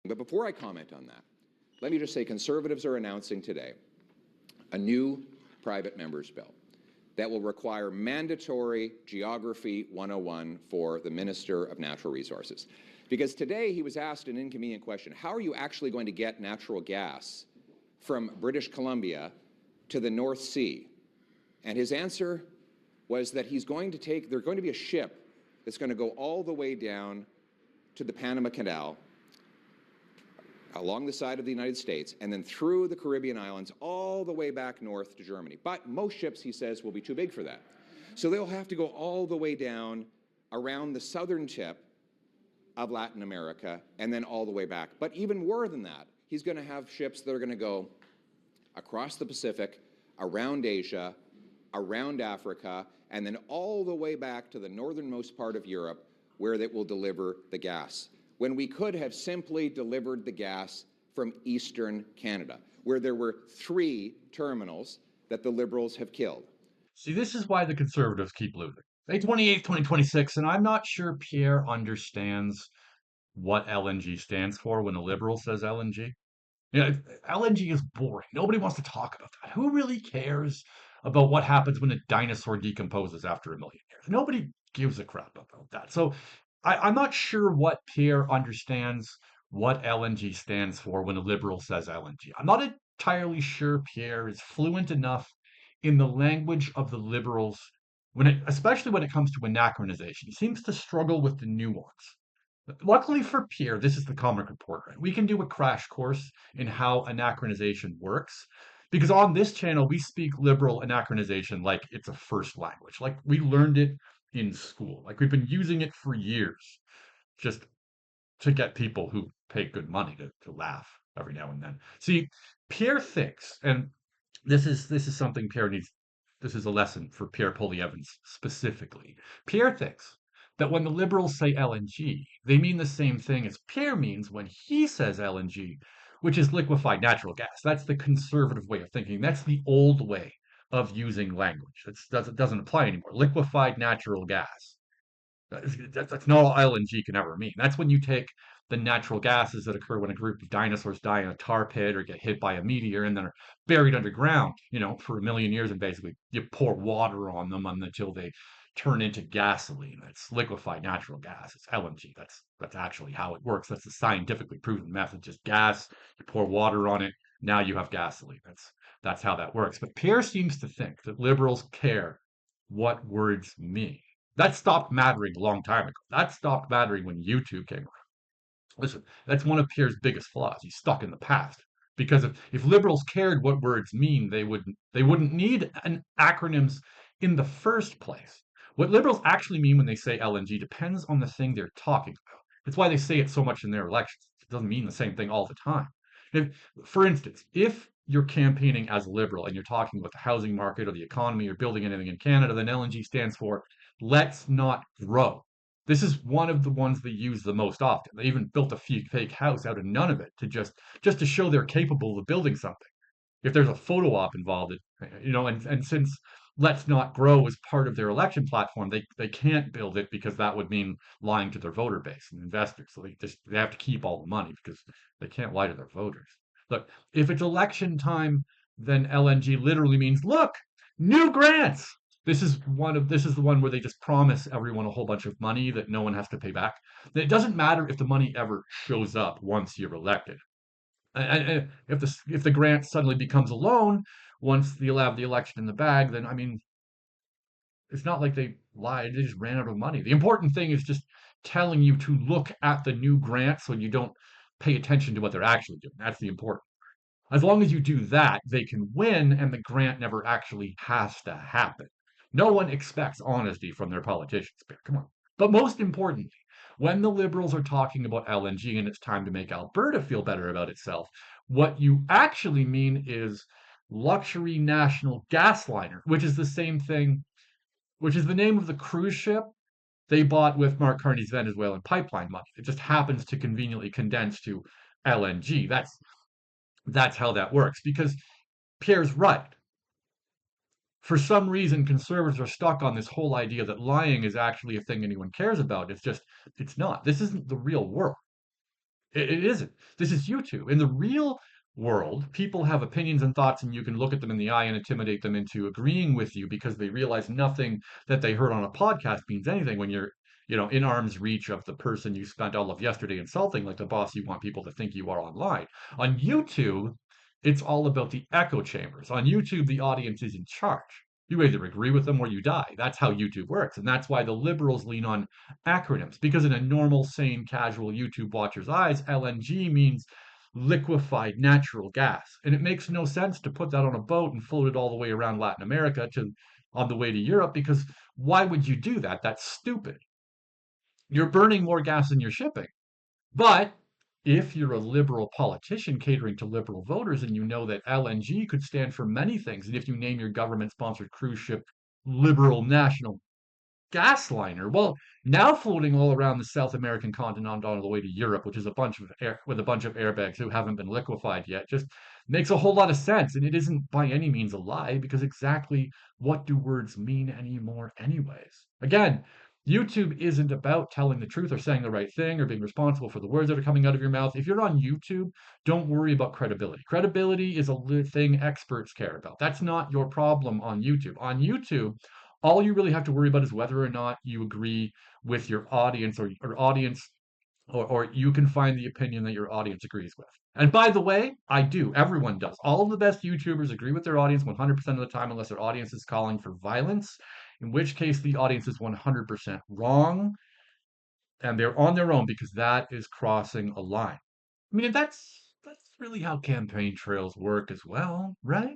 But before I comment on that, let me just say Conservatives are announcing today a new private members bill that will require mandatory Geography 101 for the Minister of Natural Resources. Because today he was asked an inconvenient question: how are you actually going to get natural gas from British Columbia to the North Sea? And his answer was that there's going to be a ship that's going to go all the way down to the Panama Canal, along the side of the United States, and then through the Caribbean islands all the way back north to Germany. But most ships, he says, will be too big for that. So they'll have to go all the way down around the southern tip of Latin America and then all the way back. But even more than that, he's going to have ships that are going to go across the Pacific, around Asia, around Africa, and then all the way back to the northernmost part of Europe, where it will deliver the gas, when we could have simply delivered the gas from eastern Canada, where there were 3 terminals that the Liberals have killed. See, this is why the Conservatives keep losing. May 28th, 2026, and I'm not sure Pierre understands what LNG stands for when a Liberal says LNG. LNG is boring. Nobody wants to talk about that. Who really cares about what happens when a dinosaur decomposes after a million years? Nobody gives a crap about that. So I'm not sure what Pierre understands what LNG stands for when a Liberal says LNG. I'm not entirely sure Pierre is fluent enough in the language of the Liberals, especially when it comes to anachronization. He seems to struggle with the nuance. Luckily for Pierre, this is the Comic Reporter, and we can do a crash course in how anachronization works. Because on this channel, we speak liberal anachronization like it's a first language, like we learned it in school, like we've been using it for years, just to get people who pay good money to laugh every now and then. See, Pierre thinks, and this is something Pierre needs. This is a lesson for Pierre Poilievre specifically. Pierre thinks that when the Liberals say LNG, they mean the same thing as Pierre means when he says LNG, which is liquefied natural gas. That's the conservative way of thinking. That's the old way of using language. It doesn't apply anymore. Liquefied natural gas. That's not all LNG can ever mean. That's when you take the natural gases that occur when a group of dinosaurs die in a tar pit or get hit by a meteor and then are buried underground, for a million years, and basically you pour water on them until they turn into gasoline. That's liquefied natural gas. It's LNG. That's actually how it works. That's a scientifically proven method. Just gas, you pour water on it, now you have gasoline. That's how that works. But Pierre seems to think that liberals care what words mean. That stopped mattering a long time ago. That stopped mattering when YouTube came around. Listen, that's one of Pierre's biggest flaws. He's stuck in the past. Because if liberals cared what words mean, they wouldn't need an acronyms in the first place. What liberals actually mean when they say LNG depends on the thing they're talking about. That's why they say it so much in their elections. It doesn't mean the same thing all the time. For instance, if you're campaigning as a liberal and you're talking about the housing market or the economy or building anything in Canada, then LNG stands for let's not grow. This is one of the ones they use the most often. They even built a fake house out of none of it just to show they're capable of building something. If there's a photo op involved, and since let's not grow is part of their election platform, they can't build it because that would mean lying to their voter base and investors. So they have to keep all the money because they can't lie to their voters. Look, if it's election time, then LNG literally means look, new grants. This is the one where they just promise everyone a whole bunch of money that no one has to pay back. It doesn't matter if the money ever shows up once you're elected. And if the grant suddenly becomes a loan once you'll have the election in the bag, then I mean, it's not like they lied; they just ran out of money. The important thing is just telling you to look at the new grant so you don't pay attention to what they're actually doing. That's the important. As long as you do that, they can win, and the grant never actually has to happen. No one expects honesty from their politicians. Come on. But most importantly, when the Liberals are talking about LNG and it's time to make Alberta feel better about itself, what you actually mean is luxury national Gasliner, which is the same thing, which is the name of the cruise ship they bought with Mark Carney's Venezuelan pipeline money. It just happens to conveniently condense to LNG. That's how that works. Because Pierre's right. For some reason, conservatives are stuck on this whole idea that lying is actually a thing anyone cares about. It's not. This isn't the real world. It isn't. This is YouTube. In the real world, people have opinions and thoughts, and you can look at them in the eye and intimidate them into agreeing with you because they realize nothing that they heard on a podcast means anything when you're, in arm's reach of the person you spent all of yesterday insulting, like the boss you want people to think you are online. On YouTube, it's all about the echo chambers. On YouTube, the audience is in charge. You either agree with them or you die. That's how YouTube works. And that's why the liberals lean on acronyms, because in a normal, sane, casual YouTube watcher's eyes, LNG means liquefied natural gas. And it makes no sense to put that on a boat and float it all the way around Latin America to on the way to Europe, because why would you do that? That's stupid. You're burning more gas than you're shipping. But if you're a liberal politician catering to liberal voters and you know that LNG could stand for many things, and if you name your government sponsored cruise ship Liberal National Gasliner. Well, now floating all around the South American continent on the way to Europe, which is a bunch of with a bunch of airbags who haven't been liquefied yet, just makes a whole lot of sense. And it isn't by any means a lie, because exactly what do words mean anymore, anyways? Again, YouTube isn't about telling the truth or saying the right thing or being responsible for the words that are coming out of your mouth. If you're on YouTube, don't worry about credibility. Credibility is a thing experts care about. That's not your problem on YouTube. On YouTube, all you really have to worry about is whether or not you agree with your audience, or audience, or you can find the opinion that your audience agrees with. And by the way, I do. Everyone does. All of the best YouTubers agree with their audience 100% of the time, unless their audience is calling for violence, in which case the audience is 100% wrong, and they're on their own, because that is crossing a line. I mean, that's really how campaign trails work as well, right?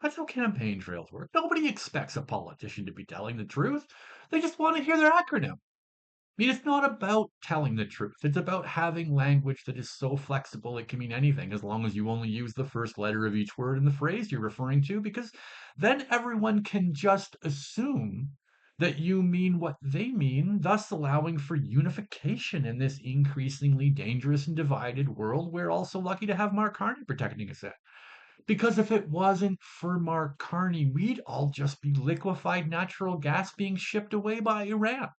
That's how campaign trails work. Nobody expects a politician to be telling the truth. They just want to hear their acronym. I mean, it's not about telling the truth. It's about having language that is so flexible it can mean anything, as long as you only use the first letter of each word in the phrase you're referring to, because then everyone can just assume that you mean what they mean, thus allowing for unification in this increasingly dangerous and divided world. We're also lucky to have Mark Carney protecting us in. Because if it wasn't for Mark Carney, we'd all just be liquefied natural gas being shipped away by Iran.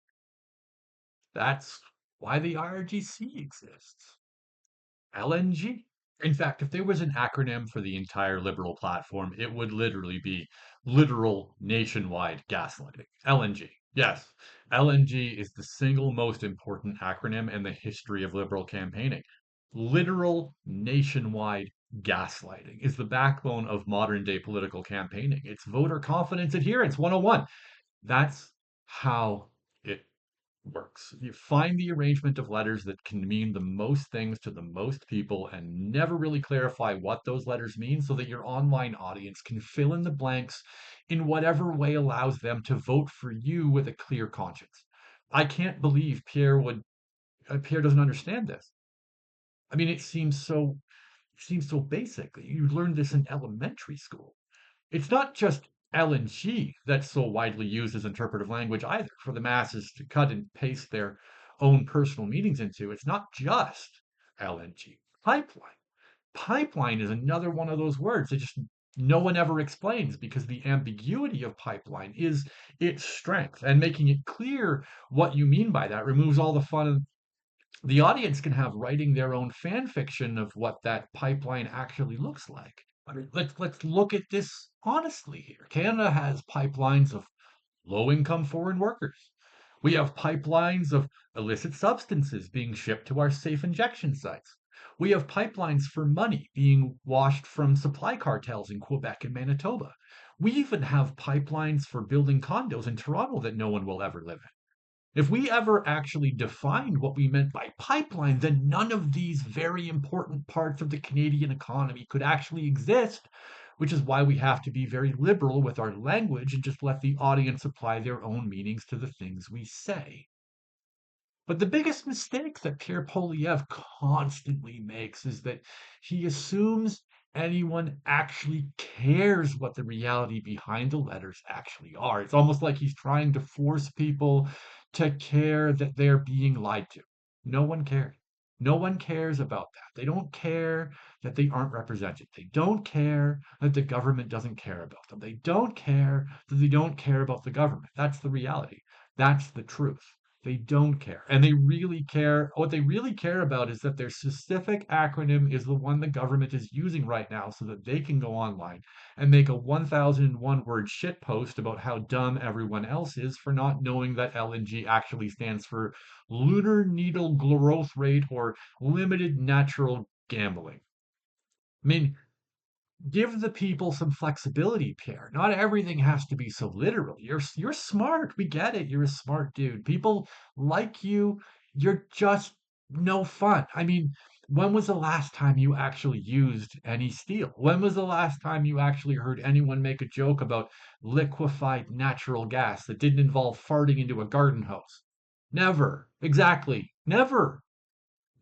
That's why the IRGC exists. LNG. In fact, if there was an acronym for the entire liberal platform, it would literally be Literal Nationwide Gaslighting. LNG. Yes, LNG is the single most important acronym in the history of liberal campaigning. Literal Nationwide Gaslighting is the backbone of modern day political campaigning. It's voter confidence adherence 101. That's how it works. You find the arrangement of letters that can mean the most things to the most people and never really clarify what those letters mean, so that your online audience can fill in the blanks in whatever way allows them to vote for you with a clear conscience. I can't believe Pierre doesn't understand this. I mean, it seems so basic. You learned this in elementary school. It's not just LNG that's so widely used as interpretive language either, for the masses to cut and paste their own personal meanings into. It's not just LNG. Pipeline. Pipeline is another one of those words that just no one ever explains, because the ambiguity of pipeline is its strength. And making it clear what you mean by that removes all the fun. The audience can have writing their own fan fiction of what that pipeline actually looks like. I mean, let's look at this honestly here. Canada has pipelines of low-income foreign workers. We have pipelines of illicit substances being shipped to our safe injection sites. We have pipelines for money being washed from supply cartels in Quebec and Manitoba. We even have pipelines for building condos in Toronto that no one will ever live in. If we ever actually defined what we meant by pipeline, then none of these very important parts of the Canadian economy could actually exist, which is why we have to be very liberal with our language and just let the audience apply their own meanings to the things we say. But the biggest mistake that Pierre Polyev constantly makes is that he assumes anyone actually cares what the reality behind the letters actually are. It's almost like he's trying to force people to care that they're being lied to. No one cares. No one cares about that. They don't care that they aren't represented. They don't care that the government doesn't care about them. They don't care that they don't care about the government. That's the reality. That's the truth. They don't care. And they really care. What they really care about is that their specific acronym is the one the government is using right now so that they can go online and make a 1001 word shit post about how dumb everyone else is for not knowing that LNG actually stands for lunar needle growth rate or limited natural gambling. I mean, give the people some flexibility, Pierre. Not everything has to be so literal. You're smart. We get it. You're a smart dude. People like you. You're just no fun. I mean, when was the last time you actually used any steel? When was the last time you actually heard anyone make a joke about liquefied natural gas that didn't involve farting into a garden hose? Never. Exactly. Never.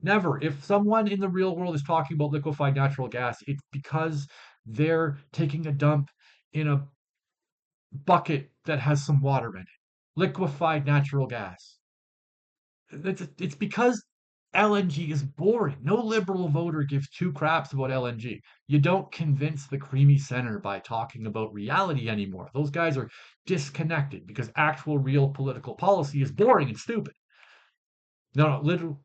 Never. If someone in the real world is talking about liquefied natural gas, it's because they're taking a dump in a bucket that has some water in it. Liquefied natural gas. It's because LNG is boring. No liberal voter gives two craps about LNG. You don't convince the creamy center by talking about reality anymore. Those guys are disconnected because actual real political policy is boring and stupid. No, literally,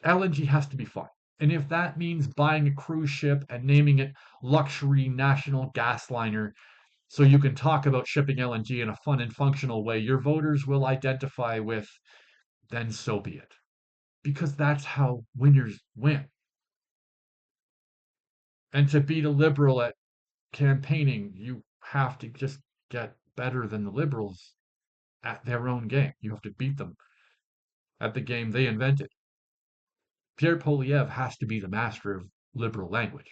LNG has to be fun. And if that means buying a cruise ship and naming it Luxury National Gasliner so you can talk about shipping LNG in a fun and functional way your voters will identify with, then so be it. Because that's how winners win. And to beat a liberal at campaigning, you have to just get better than the liberals at their own game. You have to beat them at the game they invented. Pierre Polyev has to be the master of liberal language.